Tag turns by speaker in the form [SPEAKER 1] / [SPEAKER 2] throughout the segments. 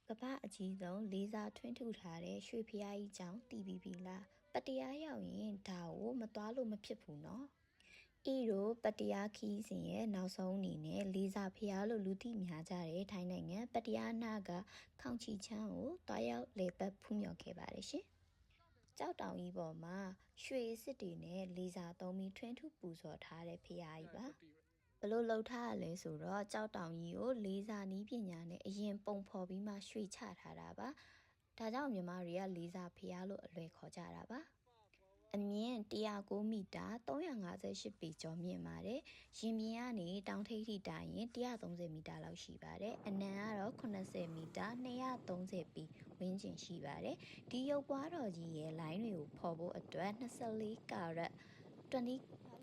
[SPEAKER 1] ကပ္ပအကြီးဆုံးလေးစားထွန်းထူထားတဲ့ရွှေဖျားကြီးကျောင်းတည်ပြီးပြီလားပတရားရောက်ရင်ဒါကိုမသွားလို့မဖြစ်ဘူးနော်ဤတို့ပတရားခီးစဉ်ရဲ့နောက်ဆုံးအနေနဲ့လေးစားဖျားလို့လူသိများကြတဲ့ထိုင်းနိုင်ငံပတရားနာကခေါင်ချီချမ်းကိုတွားရောက်လေပတ်ဖူးမြော်ခဲ့ပါတယ်ရှင်ကြောက်တောင်ကြီးပေါ်မှာရွှေစစ်တွေနဲ့လေးစားသုံးပြီးထွန်းထူပူဇော်ထားတဲ့ဖျားကြီးပါဘလို့လှုပ်ထားရလဲဆိုတော့ကြောက်တောင်ကြီးကိုလေးစားနီးပညာနဲ့အရင်ပုံဖော်ပြီးမှရွှေချထားတာပါဒါကြောင့်မြန်မာတွေကလေးစားဖျားလို့အလွယ်ခေါ်ကြတာပါအမြင့်109မီတာ358ပေကျော်မြင့်ပါတယ်ရင်ပြင်ကနေတောင်ထိပ်ထိတိုင်ရင်130မီတာလောက်ရှိပါတယ်အနံကတော့80မီတာ230ပေဝန်းကျင်ရှိပါတယ်ဒီရုပ်ပွားတော်ကြီးရဲ့လိုင်းတွေကိုဖော်ဖို့အတွက်24ကာရက်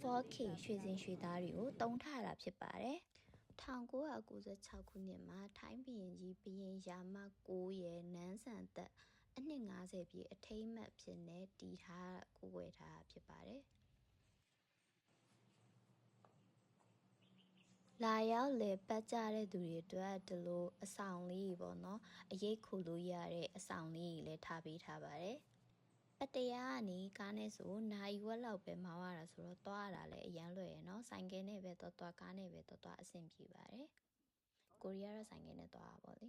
[SPEAKER 1] 24K ရွှေစင်ရွှေသားတွေကိုတုံးထားတာဖြစ်ပါတယ်1996ခုနှစ်မှာထိုင်းဘုရင်ကြီးဘုရင်ရာမ9ရဲ့နန်းဆန်သက်အနှစ်50ပြည့်အထိမ်းအမှတ်ဖြစ်နေတည်ထားကိုယ်ွယ်ထားဖြစ်ပါတယ်လာရောက်လေပတ်ကြတဲ့သူတွေအတွက်ဒီလိုအဆောင်လေးပေါ့နော်အရေးခိုလို့ရတဲ့အဆောင်လေးကြီးလည်းထားပေးထားပါတယ်ပတရားကနေကားနဲ့ဆိုနိုင်ဝက်လောက်ပဲမောင်းရတာဆိုတော့သွားရတာလည်းအရန်လွယ်ရယ်နော်ဆိုင်ကယ်နဲ့ပဲသွားကားနဲ့ပဲသွားအဆင်ပြေပါတယ်ကိုရီးယားတော့ဆိုင်ကယ်နဲ့သွားတာပေါ့လေ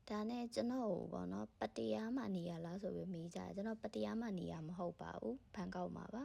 [SPEAKER 1] ဒါနဲ့ကျွန်တော်ပေါ့နော်ပတရားမှနေရလားဆိုပြီးမေးကြတယ်ကျွန်တော်ပတရားမှနေရမဟုတ်ပါဘူးဘန်ကောက်မှာပါ